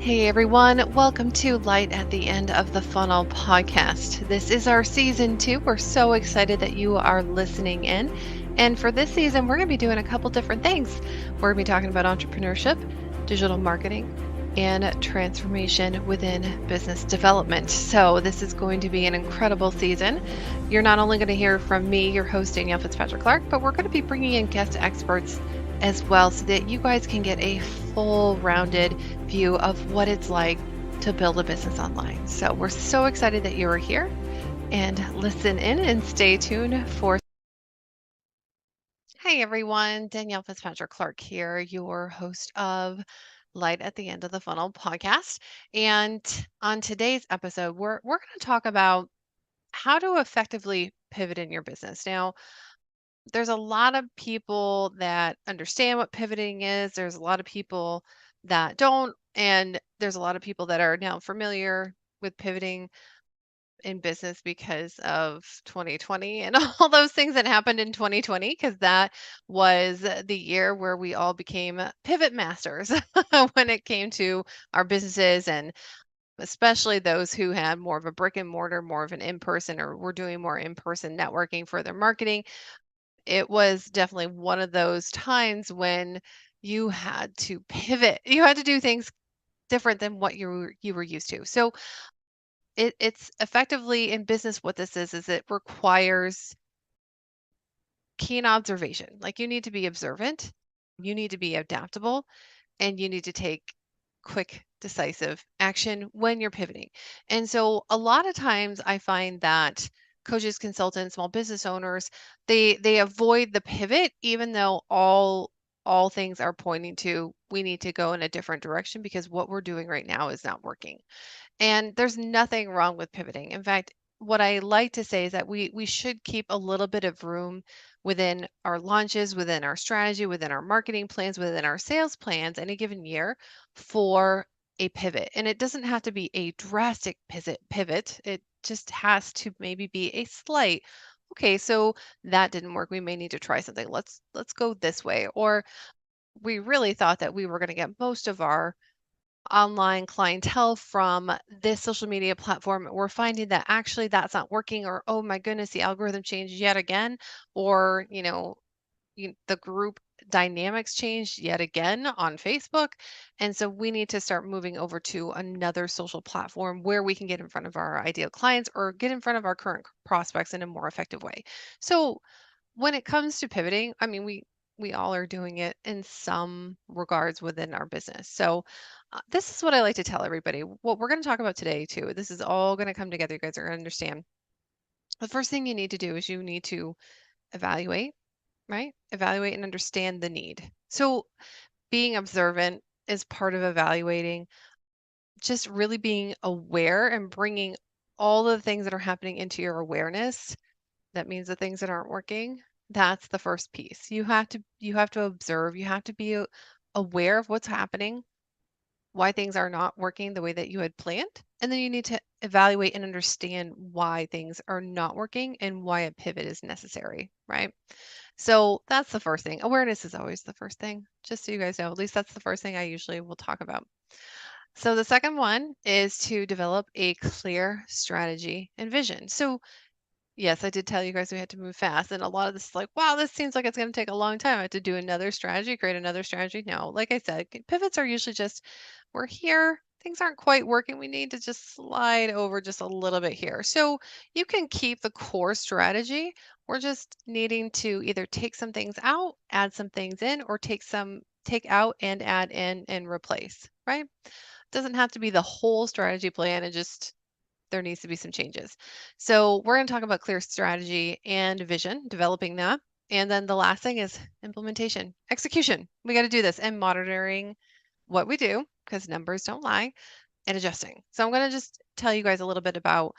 Hey everyone, welcome to Light at the End of the Funnel podcast. This is our season 2. We're so excited that you are listening in. And for this season, we're going to be doing a couple different things. We're going to be talking about entrepreneurship, digital marketing, and transformation within business development. So, this is going to be an incredible season. You're not only going to hear from me, your host, Danielle Fitzpatrick-Clark, but we're going to be bringing in guest experts as well so that you guys can get a full rounded view of what it's like to build a business online. So we're so excited that you are here, and listen in and stay tuned for. Hey everyone, Danielle Fitzpatrick-Clark here, your host of Light at the End of the Funnel podcast. And on today's episode, we're going to talk about how to effectively pivot in your business. Now, there's a lot of people that understand what pivoting is. There's a lot of people that don't. And there's a lot of people that are now familiar with pivoting in business because of 2020 and all those things that happened in 2020, because that was the year where we all became pivot masters when it came to our businesses, and especially those who had more of a brick and mortar, more of an in-person, or were doing more in-person networking for their marketing. It was definitely one of those times when you had to pivot. You had to do things different than what you were used to. So it's effectively in business what this is it requires keen observation. Like, you need to be observant, you need to be adaptable, and you need to take quick, decisive action when you're pivoting. And so a lot of times I find that coaches, consultants, small business owners, they avoid the pivot even though all things are pointing to we need to go in a different direction because what we're doing right now is not working. And there's nothing wrong with pivoting. In fact, what I like to say is that we should keep a little bit of room within our launches, within our strategy, within our marketing plans, within our sales plans any given year for a pivot. And it doesn't have to be a drastic pivot. It just has to maybe be a slight, okay, so that didn't work. We may need to try something. Let's go this way. Or we really thought that we were going to get most of our online clientele from this social media platform. We're finding that actually that's not working, or oh my goodness, the algorithm changed yet again, or the group dynamics changed yet again on Facebook. And so we need to start moving over to another social platform where we can get in front of our ideal clients or get in front of our current prospects in a more effective way. So when it comes to pivoting, I mean, we all are doing it in some regards within our business. So this is what I like to tell everybody. What we're going to talk about today too. This is all going to come together. You guys are going to understand. The first thing you need to do is you need to evaluate, right? Evaluate and understand the need. So being observant is part of evaluating. Just really being aware and bringing all the things that are happening into your awareness. That means the things that aren't working. That's the first piece. You have to observe. You have to be aware of what's happening, why things are not working the way that you had planned, and then you need to evaluate and understand why things are not working and why a pivot is necessary, right? So that's the first thing. Awareness is always the first thing, just so you guys know. At least that's the first thing I usually will talk about. So the second one is to develop a clear strategy and vision. So yes, I did tell you guys we had to move fast. And a lot of this is like, wow, this seems like it's going to take a long time. I have to do another strategy, create another strategy. No, like I said, pivots are usually just, we're here, things aren't quite working. We need to just slide over just a little bit here. So you can keep the core strategy. We're just needing to either take some things out, add some things in, or take out and add in and replace, right? Doesn't have to be the whole strategy plan. It just there needs to be some changes. So we're going to talk about clear strategy and vision, developing that. And then the last thing is implementation, execution. We got to do this and monitoring what we do because numbers don't lie, and adjusting. So I'm going to just tell you guys a little bit about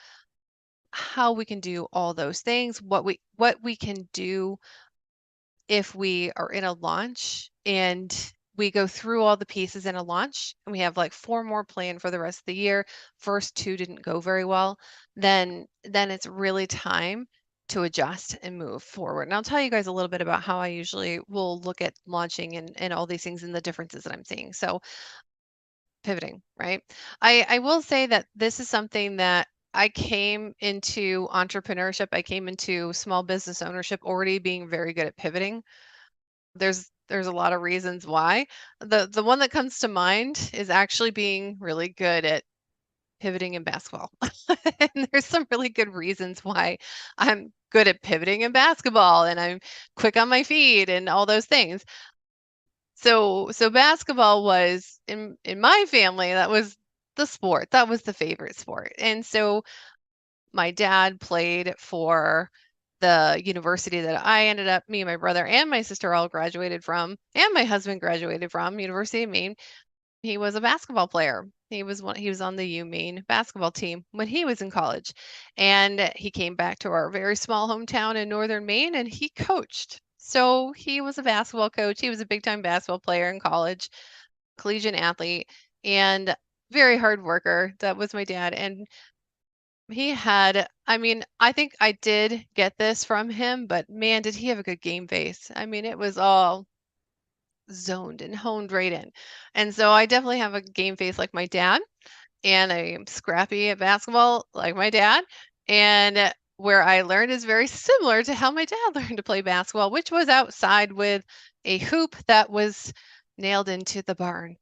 how we can do all those things, what we can do if we are in a launch and we go through all the pieces in a launch and we have like 4 more planned for the rest of the year, first 2 didn't go very well, then it's really time to adjust and move forward. And I'll tell you guys a little bit about how I usually will look at launching and all these things and the differences that I'm seeing. So pivoting, right? I will say that this is something that I came into entrepreneurship, I came into small business ownership already being very good at pivoting. There's a lot of reasons why. The one that comes to mind is actually being really good at pivoting in basketball. And there's some really good reasons why I'm good at pivoting in basketball and I'm quick on my feet and all those things. So basketball was in my family, that was the sport. That was the favorite sport. And so my dad played for the university that I ended up, me and my brother and my sister all graduated from, and my husband graduated from, University of Maine. He was a basketball player. He was on the UMaine basketball team when he was in college. And he came back to our very small hometown in northern Maine and he coached. So he was a basketball coach. He was a big time basketball player in college, collegiate athlete, and very hard worker. That was my dad. And he had, I mean, I think I did get this from him, but man, did he have a good game face. I mean, it was all zoned and honed right in. And so I definitely have a game face like my dad, and I am scrappy at basketball like my dad. And where I learned is very similar to how my dad learned to play basketball, which was outside with a hoop that was nailed into the barn.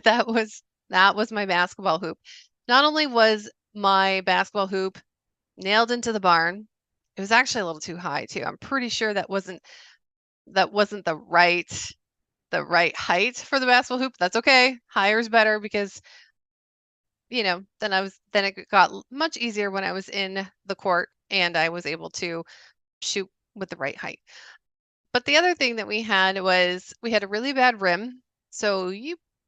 That was my basketball hoop. Not only was my basketball hoop nailed into the barn, it was actually a little too high too. I'm pretty sure that wasn't the right height for the basketball hoop. That's okay. Higher is better because, then it got much easier when I was in the court and I was able to shoot with the right height. But the other thing that we had was we had a really bad rim. So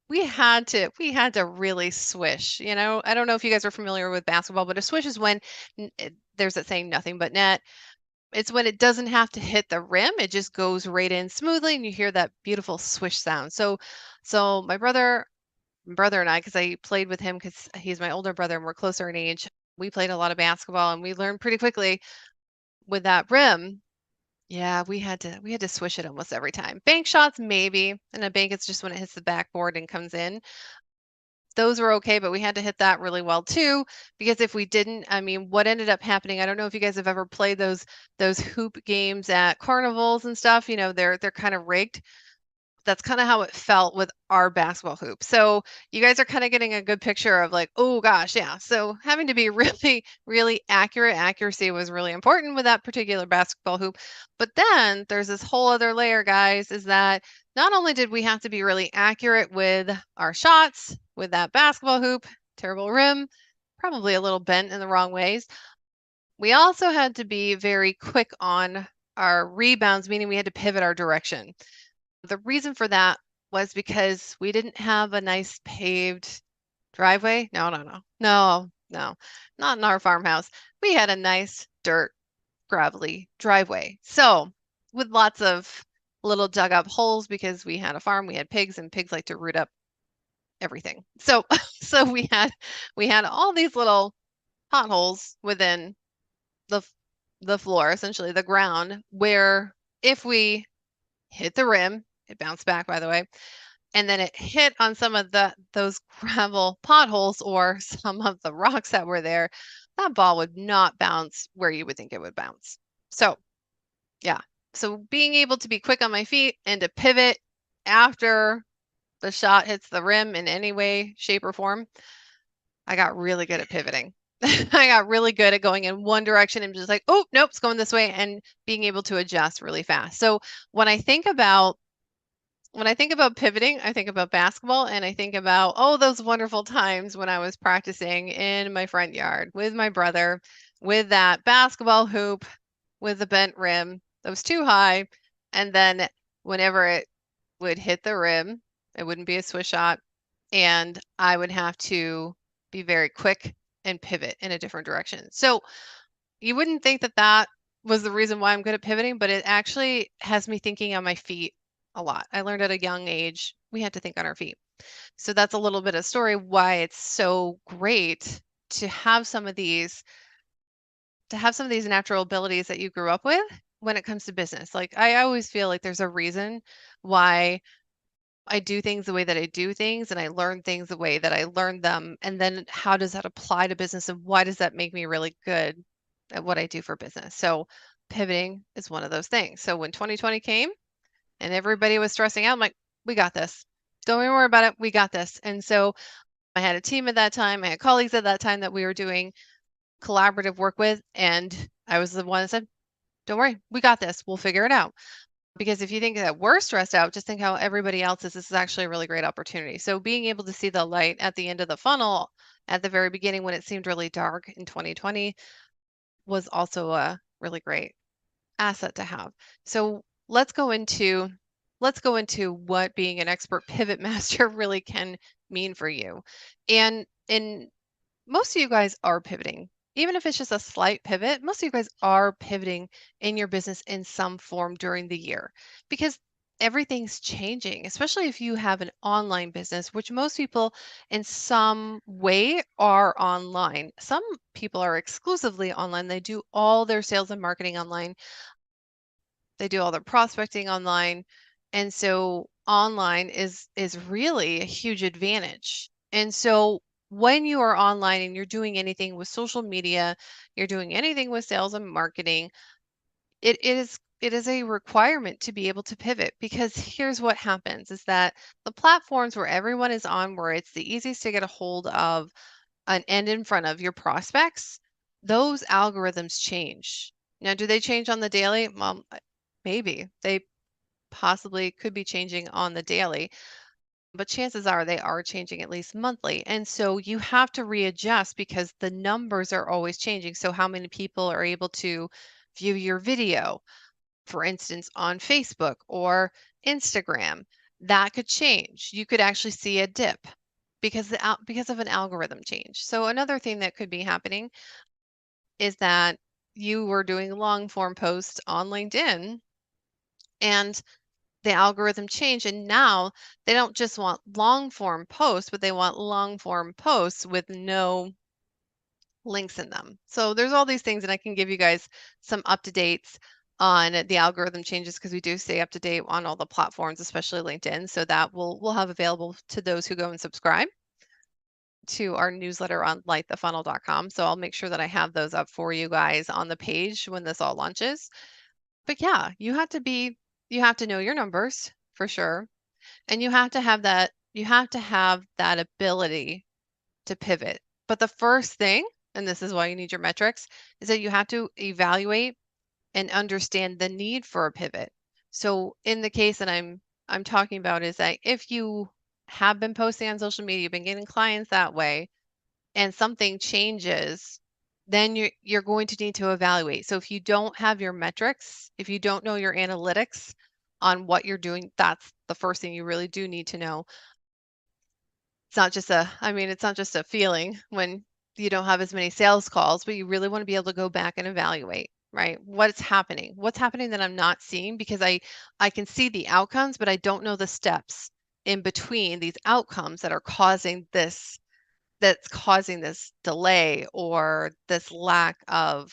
we had to really swish. I don't know if you guys are familiar with basketball, but a swish is when there's that saying nothing but net. It's when it doesn't have to hit the rim, it just goes right in smoothly and you hear that beautiful swish sound. So my brother and I, because I played with him because he's my older brother and we're closer in age, we played a lot of basketball and we learned pretty quickly with that rim. Yeah, we had to swish it almost every time. Bank shots, maybe. And a bank, it's just when it hits the backboard and comes in. Those were okay, but we had to hit that really well too, because if we didn't, I mean, what ended up happening, I don't know if you guys have ever played those hoop games at carnivals and stuff, they're kind of rigged. That's kind of how it felt with our basketball hoop. So you guys are kind of getting a good picture of like, oh gosh, yeah. So having to be really, really accurate. Accuracy was really important with that particular basketball hoop. But then there's this whole other layer, guys, is that not only did we have to be really accurate with our shots with that basketball hoop, terrible rim, probably a little bent in the wrong ways. We also had to be very quick on our rebounds, meaning we had to pivot our direction. The reason for that was because we didn't have a nice paved driveway. No, no, no. No, no. Not in our farmhouse. We had a nice dirt, gravelly driveway. So, with lots of little dug up holes because we had a farm, we had pigs, and pigs like to root up everything. So, so we had all these little potholes within the the floor, essentially the ground, where if we hit the rim, it bounced back, by the way, and then it hit on some of those gravel potholes or some of the rocks that were there, that ball would not bounce where you would think it would bounce. So, yeah. So being able to be quick on my feet and to pivot after the shot hits the rim in any way, shape, or form, I got really good at pivoting. I got really good at going in one direction and just like, oh, nope, it's going this way, and being able to adjust really fast. So when I think about pivoting, I think about basketball and I think about, oh, those wonderful times when I was practicing in my front yard with my brother with that basketball hoop with the bent rim that was too high. And then whenever it would hit the rim, it wouldn't be a swish shot. And I would have to be very quick and pivot in a different direction. So you wouldn't think that that was the reason why I'm good at pivoting, but it actually has me thinking on my feet a lot. I learned at a young age we had to think on our feet. So that's a little bit of story why it's so great to have some of these natural abilities that you grew up with when it comes to business. Like I always feel like there's a reason why I do things the way that I do things, and I learn things the way that I learn them. And then how does that apply to business, and why does that make me really good at what I do for business? So pivoting is one of those things. So when 2020 came and everybody was stressing out, I'm like, we got this. Don't even worry about it. We got this. And so I had a team at that time. I had colleagues at that time that we were doing collaborative work with. And I was the one that said, don't worry, we got this. We'll figure it out. Because if you think that we're stressed out, just think how everybody else is. This is actually a really great opportunity. So being able to see the light at the end of the funnel at the very beginning when it seemed really dark in 2020 was also a really great asset to have. So let's go into what being an expert pivot master really can mean for you. And most of you guys are pivoting. Even if it's just a slight pivot, most of you guys are pivoting in your business in some form during the year because everything's changing, especially if you have an online business, which most people in some way are online. Some people are exclusively online. They do all their sales and marketing online. They do all their prospecting online. And so online is really a huge advantage. And so when you are online and you're doing anything with social media, you're doing anything with sales and marketing, it is a requirement to be able to pivot because here's what happens is that the platforms where everyone is on, where it's the easiest to get a hold of an end in front of your prospects, those algorithms change. Now, do they change on the daily? Well, maybe. They possibly could be changing on the daily, but chances are they are changing at least monthly. And so you have to readjust because the numbers are always changing. So, how many people are able to view your video, for instance, on Facebook or Instagram? That could change. You could actually see a dip because of an algorithm change. So, another thing that could be happening is that you were doing long form posts on LinkedIn and the algorithm changed and now they don't just want long form posts, but they want long form posts with no links in them. So there's all these things, and I can give you guys some up to dates on the algorithm changes because we do stay up to date on all the platforms, especially LinkedIn. So that we'll have available to those who go and subscribe to our newsletter on lightthefunnel.com. So I'll make sure that I have those up for you guys on the page when this all launches. But yeah, you have to know your numbers for sure. And you have to have that ability to pivot. But the first thing, and this is why you need your metrics, is that you have to evaluate and understand the need for a pivot. So in the case that I'm talking about is that if you have been posting on social media, you've been getting clients that way, and something changes, then you're going to need to evaluate. So if you don't have your metrics, if you don't know your analytics on what you're doing, that's the first thing you really do need to know. It's not just a feeling when you don't have as many sales calls, but you really want to be able to go back and evaluate, right? What's happening? What's happening that I'm not seeing because I can see the outcomes, but I don't know the steps in between these outcomes that's causing this delay or this lack of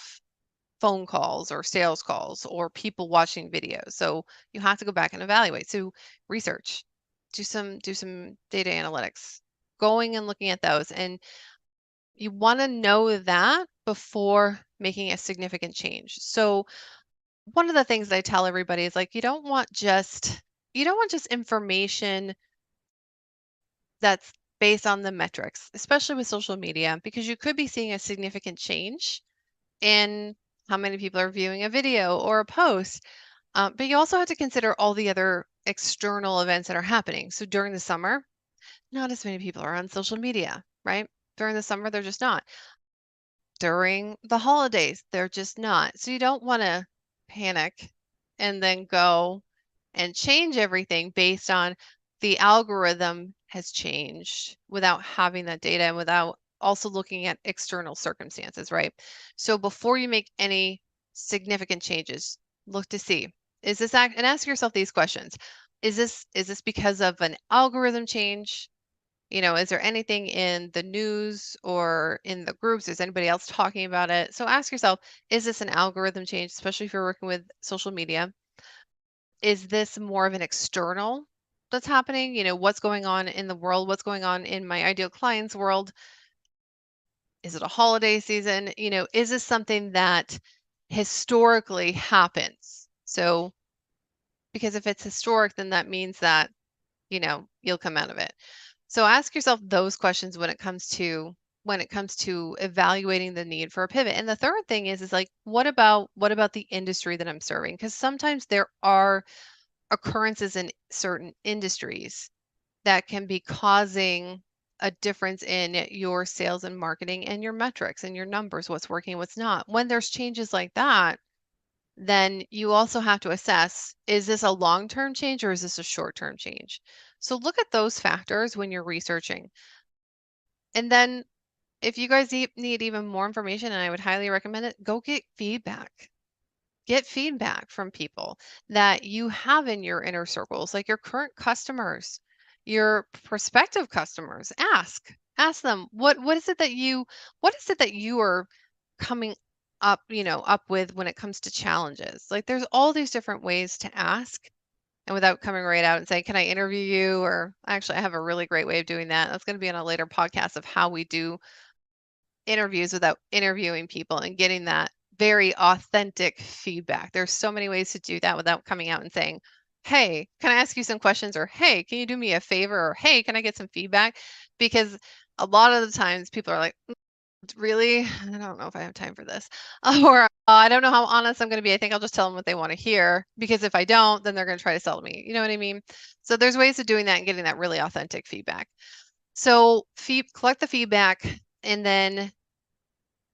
phone calls or sales calls or people watching videos. So you have to go back and evaluate. So research, do some data analytics, going and looking at those. And you want to know that before making a significant change. So one of the things that I tell everybody is like you don't want just information that's based on the metrics, especially with social media, because you could be seeing a significant change in how many people are viewing a video or a post. But you also have to consider all the other external events that are happening. So during the summer, not as many people are on social media, right? During the summer, they're just not. During the holidays, they're just not. So you don't want to panic and then go and change everything based on the algorithm has changed without having that data and without also looking at external circumstances, right? So before you make any significant changes, look to see, and ask yourself these questions. Is this because of an algorithm change? Is there anything in the news or in the groups? Is anybody else talking about it? So ask yourself, is this an algorithm change, especially if you're working with social media? Is this more of an external that's happening, what's going on in the world, what's going on in my ideal client's world. Is it a holiday season? Is this something that historically happens? So, because if it's historic, then that means that, you'll come out of it. So ask yourself those questions when it comes to evaluating the need for a pivot. And the third thing is like, what about the industry that I'm serving? Because sometimes there are occurrences in certain industries that can be causing a difference in your sales and marketing and your metrics and your numbers, what's working, what's not. When there's changes like that, then you also have to assess, is this a long-term change or is this a short-term change? So look at those factors when you're researching. And then if you guys need even more information, and I would highly recommend it, go get feedback. Get feedback from people that you have in your inner circles, like your current customers, your prospective customers. Ask them what is it that you are coming up with when it comes to challenges. Like there's all these different ways to ask, and without coming right out and saying, "Can I interview you?" Or actually, I have a really great way of doing that. That's going to be on a later podcast of how we do interviews without interviewing people and getting that very authentic feedback. There's so many ways to do that without coming out and saying, "Hey, can I ask you some questions?" Or, "Hey, can you do me a favor?" Or, "Hey, can I get some feedback?" Because a lot of the times people are like, "Really? I don't know if I have time for this." Or, I don't know how honest I'm going to be. I think I'll just tell them what they want to hear, because if I don't, then they're going to try to sell to me. You know what I mean? So there's ways of doing that and getting that really authentic feedback. So collect the feedback, and then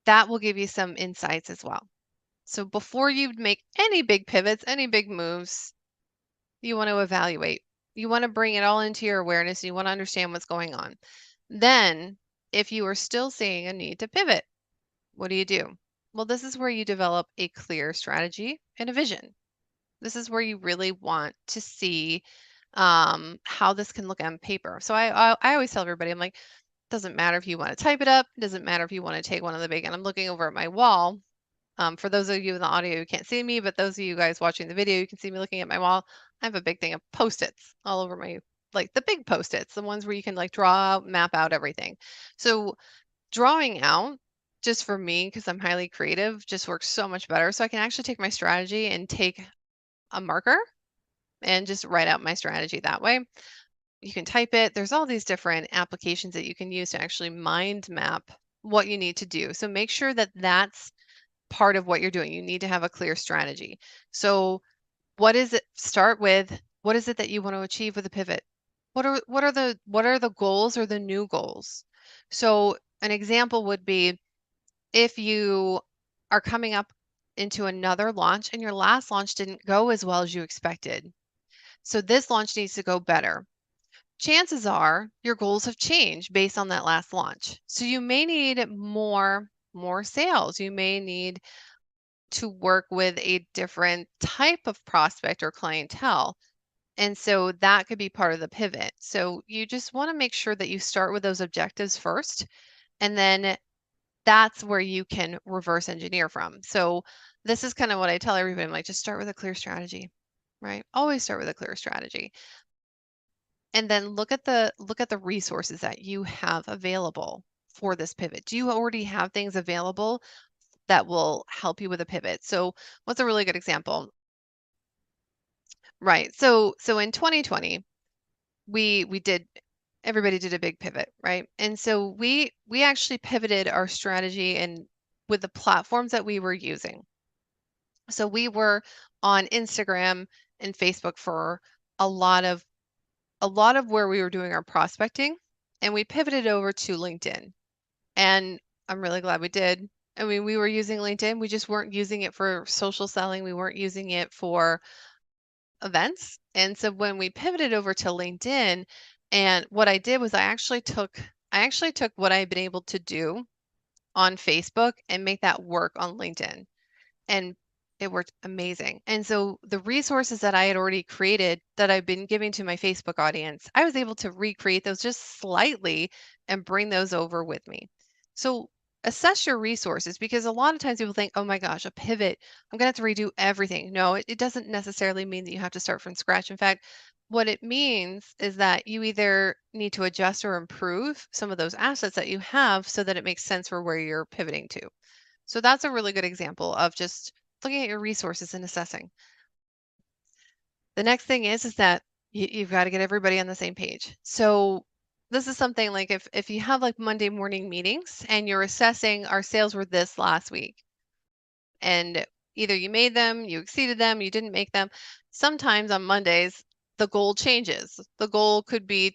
that will give you some insights as well. So before you make any big pivots, any big moves, you want to evaluate. You want to bring it all into your awareness. And you want to understand what's going on. Then, if you are still seeing a need to pivot, what do you do? Well, this is where you develop a clear strategy and a vision. This is where you really want to see how this can look on paper. So I always tell everybody, I'm like, doesn't matter if you want to type it up. Doesn't matter if you want to take one of the big. And I'm looking over at my wall. For those of you in the audio, you can't see me, but those of you guys watching the video, you can see me looking at my wall. I have a big thing of Post-its all over like the big Post-its, the ones where you can like draw out, map out everything. So drawing out, just for me, because I'm highly creative, just works so much better. So I can actually take my strategy and take a marker and just write out my strategy that way. You can type it. There's all these different applications that you can use to actually mind map what you need to do. So make sure that that's part of what you're doing. You need to have a clear strategy. So what is it? Start with, what is it that you want to achieve with a pivot? What are the goals or the new goals? So an example would be, if you are coming up into another launch and your last launch didn't go as well as you expected. So this launch needs to go better. Chances are your goals have changed based on that last launch. So you may need more sales. You may need to work with a different type of prospect or clientele. And so that could be part of the pivot. So you just want to make sure that you start with those objectives first, and then that's where you can reverse engineer from. So this is kind of what I tell everybody. I'm like, just start with a clear strategy, right? Always start with a clear strategy. And then look at the resources that you have available for this pivot. Do you already have things available that will help you with a pivot? So what's a really good example? Right. So in 2020, we did everybody did a big pivot, right? And so we actually pivoted our strategy and with the platforms that we were using. So we were on Instagram and Facebook for a lot of where we were doing our prospecting, and we pivoted over to LinkedIn. And I'm really glad we did. I mean, we were using LinkedIn, we just weren't using it for social selling, we weren't using it for events. And so when we pivoted over to LinkedIn, and what I did was I actually took what I had been able to do on Facebook and make that work on LinkedIn. And it worked amazing. And so the resources that I had already created that I've been giving to my Facebook audience, I was able to recreate those just slightly and bring those over with me. So assess your resources, because a lot of times people think, oh my gosh, a pivot, I'm going to have to redo everything. No, it doesn't necessarily mean that you have to start from scratch. In fact, what it means is that you either need to adjust or improve some of those assets that you have so that it makes sense for where you're pivoting to. So that's a really good example of just looking at your resources and assessing. The next thing is that you've got to get everybody on the same page. So this is something like if you have like Monday morning meetings and you're assessing our sales were this last week, and either you made them, you exceeded them, you didn't make them. Sometimes on Mondays, the goal changes. The goal could be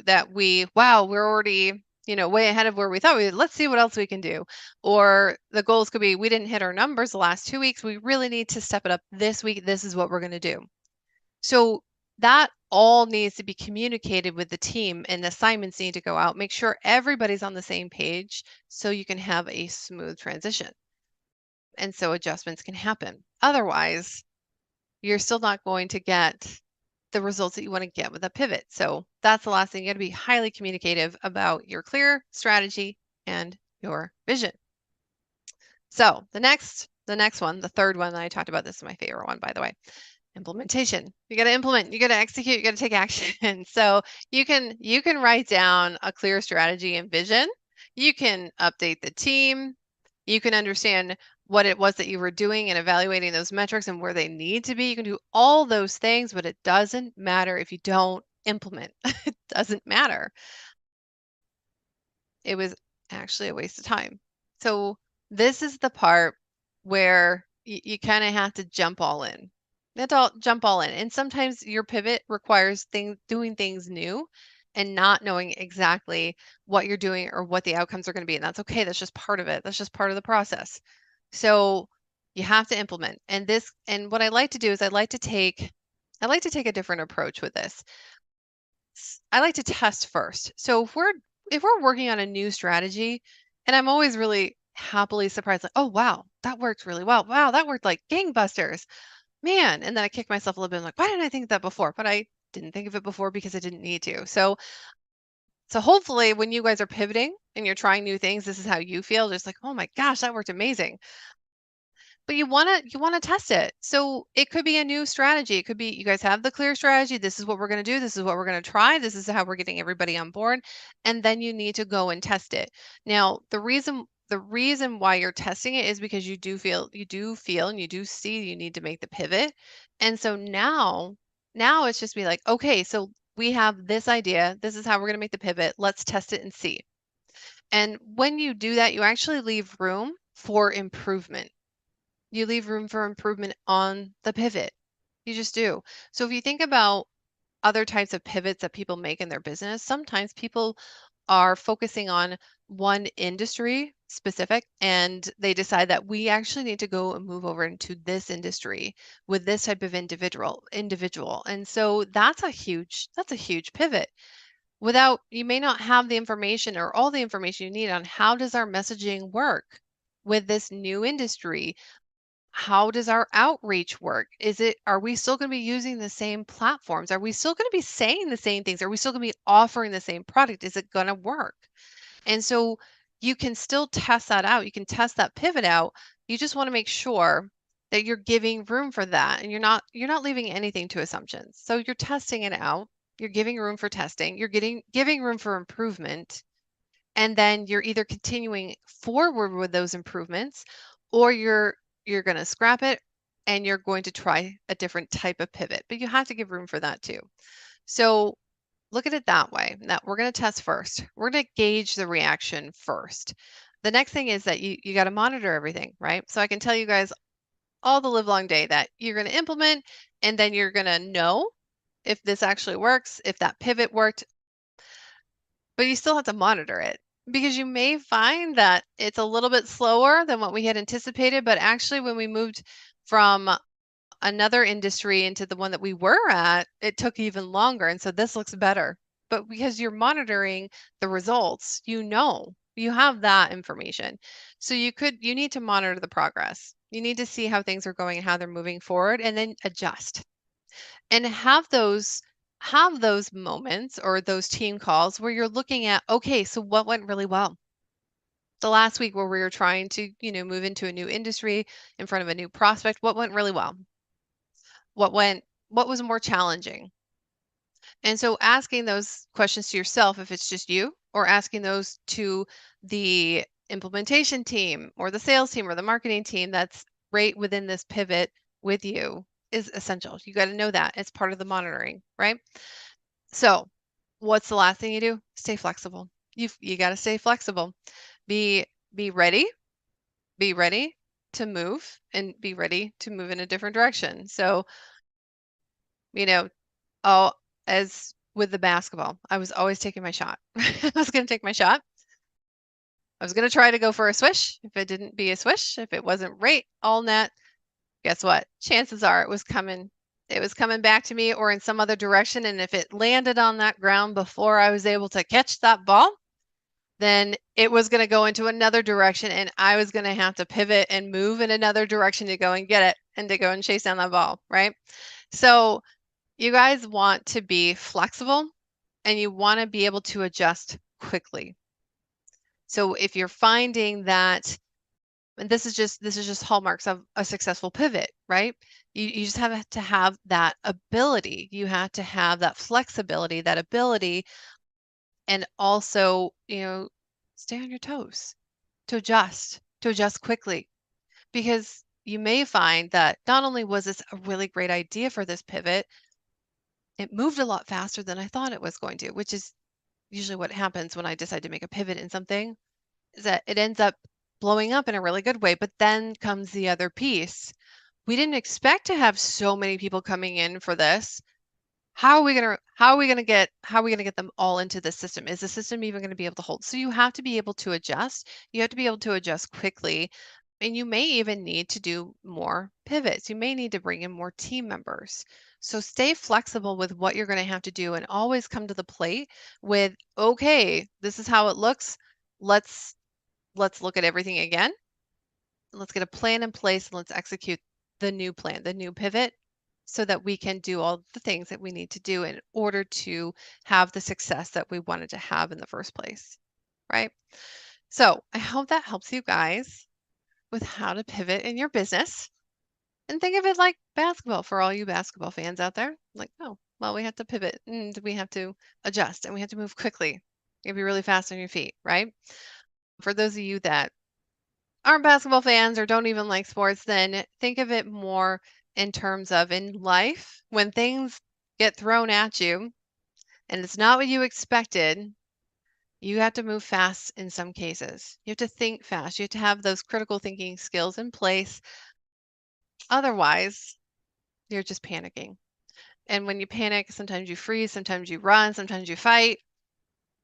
that wow, we're already, way ahead of where we thought let's see what else we can do. Or the goals could be, we didn't hit our numbers the last 2 weeks. We really need to step it up this week. This is what we're going to do. So that all needs to be communicated with the team, and assignments need to go out. Make sure everybody's on the same page so you can have a smooth transition. And so adjustments can happen. Otherwise, you're still not going to get the results that you want to get with a pivot. So that's the last thing. You got to be highly communicative about your clear strategy and your vision. So the next one, the third one that I talked about, this is my favorite one, by the way. Implementation. You got to implement, you got to execute, you got to take action. So you can write down a clear strategy and vision. You can update the team. You can understand what it was that you were doing and evaluating those metrics and where they need to be. You can do all those things, but it doesn't matter if you don't implement. It doesn't matter. It was actually a waste of time. So this is the part where you kind of have to jump all in. Jump all in. And sometimes your pivot requires doing things new and not knowing exactly what you're doing or what the outcomes are going to be. And that's okay. That's just part of it. That's just part of the process. So you have to implement. And what I like to do is I like to take a different approach with this. I like to test first. So if we're working on a new strategy, and I'm always really happily surprised, like, oh wow, that worked really well. Wow, that worked like gangbusters. Man. And then I kick myself a little bit. I'm like, why didn't I think of that before? But I didn't think of it before because I didn't need to. So hopefully when you guys are pivoting and you're trying new things, this is how you feel. Just like, oh my gosh, that worked amazing. But you wanna test it. So it could be a new strategy. It could be you guys have the clear strategy. This is what we're gonna do. This is what we're gonna try. This is how we're getting everybody on board. And then you need to go and test it. Now, the reason why you're testing it is because you do feel and you do see you need to make the pivot. And so now it's just be like, okay, so we have this idea. This is how we're gonna make the pivot. Let's test it and see. And when you do that, you actually leave room for improvement. You leave room for improvement on the pivot. You just do. So if you think about other types of pivots that people make in their business, sometimes people are focusing on one industry specific and they decide that we actually need to go and move over into this industry with this type of individual. And so that's a huge pivot. Without you may not have the information or all the information you need on how does our messaging work with this new industry. How does our outreach work? Are we still going to be using the same platforms? Are we still going to be saying the same things? Are we still going to be offering the same product? Is it going to work? And so you can still test that out. You can test that pivot out. You just want to make sure that you're giving room for that and you're not leaving anything to assumptions. So you're testing it out. You're giving room for testing. You're giving room for improvement. And then you're either continuing forward with those improvements or you're going to scrap it and you're going to try a different type of pivot, but you have to give room for that too. So look at it that way. Now we're going to test first. We're going to gauge the reaction first. The next thing is that you got to monitor everything, right? So I can tell you guys all the live long day that you're going to implement and then you're going to know if this actually works, if that pivot worked, but you still have to monitor it because you may find that it's a little bit slower than what we had anticipated. But actually, when we moved from another industry into the one that we were at, it took even longer. And so this looks better. But because you're monitoring the results, you have that information. So you need to monitor the progress. You need to see how things are going and how they're moving forward and then adjust and have those moments or those team calls where you're looking at, okay, so what went really well? The last week where we were trying to, move into a new industry in front of a new prospect, what went really well? What was more challenging? And so asking those questions to yourself, if it's just you, or asking those to the implementation team or the sales team or the marketing team that's right within this pivot with you is essential. You got to know that. It's part of the monitoring, right? So what's the last thing you do? Stay flexible. You got to stay flexible. Be ready. Be ready to move and be ready to move in a different direction. So, you know, oh, as with the basketball, I was always taking my shot. I was going to take my shot. I was going to try to go for a swish. If it didn't be a swish, if it wasn't right all net, guess what? Chances are it was coming back to me or in some other direction. And if it landed on that ground before I was able to catch that ball, then it was going to go into another direction and I was going to have to pivot and move in another direction to go and get it and to go and chase down that ball, right? So you guys want to be flexible and you want to be able to adjust quickly. So if you're finding that, and this is just hallmarks of a successful pivot, right? You just have to have that ability. You have to have that flexibility, that ability, and also, stay on your toes to adjust quickly. Because you may find that not only was this a really great idea for this pivot, it moved a lot faster than I thought it was going to, which is usually what happens when I decide to make a pivot in something, is that it ends up blowing up in a really good way. But then comes the other piece. We didn't expect to have so many people coming in for this. How are we gonna get them all into the system? Is the system even going to be able to hold? So you have to be able to adjust. You have to be able to adjust quickly. And you may even need to do more pivots. You may need to bring in more team members. So stay flexible with what you're going to have to do and always come to the plate with, okay, this is how it looks. Let's look at everything again. Let's get a plan in place and let's execute the new plan, the new pivot, so that we can do all the things that we need to do in order to have the success that we wanted to have in the first place, right? So I hope that helps you guys with how to pivot in your business. And think of it like basketball for all you basketball fans out there. Like, oh, well, we have to pivot and we have to adjust and we have to move quickly. You have to be really fast on your feet, right? For those of you that aren't basketball fans or don't even like sports, then think of it more in terms of in life, when things get thrown at you and it's not what you expected, you have to move fast in some cases. You have to think fast. You have to have those critical thinking skills in place. Otherwise, you're just panicking. And when you panic, sometimes you freeze, sometimes you run, sometimes you fight.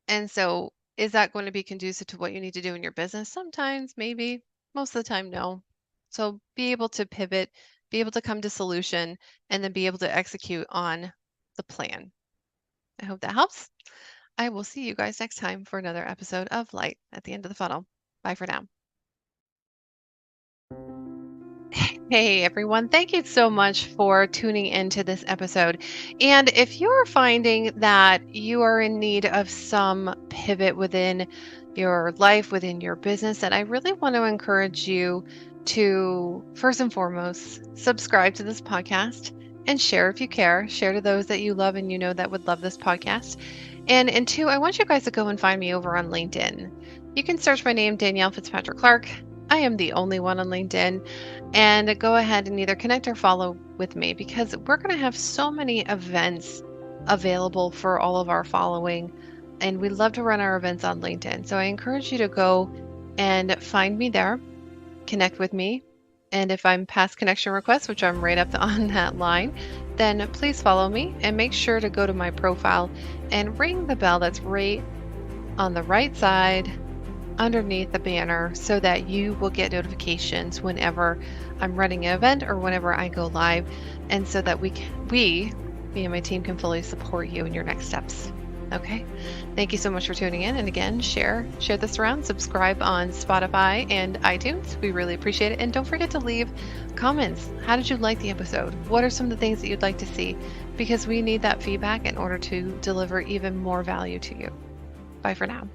And so, is that going to be conducive to what you need to do in your business? Sometimes, maybe. Most of the time, no. So, be able to pivot, be able to come to solution, and then be able to execute on the plan. I hope that helps. I will see you guys next time for another episode of Light at the End of the Funnel. Bye for now. Hey everyone, thank you so much for tuning into this episode. And if you're finding that you are in need of some pivot within your life, within your business, then I really want to encourage you to, first and foremost, subscribe to this podcast and share if you care. Share to those that you love and you know that would love this podcast. And two, I want you guys to go and find me over on LinkedIn. You can search my name, Danielle Fitzpatrick Clark. I am the only one on LinkedIn. And go ahead and either connect or follow with me, because we're going to have so many events available for all of our following. And we love to run our events on LinkedIn. So I encourage you to go and find me there, connect with me. And if I'm past connection requests, which I'm right up on that line, then please follow me and make sure to go to my profile and ring the bell that's right on the right side underneath the banner, so that you will get notifications whenever I'm running an event or whenever I go live, and so that me and my team can fully support you in your next steps. Okay. Thank you so much for tuning in. And again, share this around, subscribe on Spotify and iTunes. We really appreciate it. And don't forget to leave comments. How did you like the episode? What are some of the things that you'd like to see? Because we need that feedback in order to deliver even more value to you. Bye for now.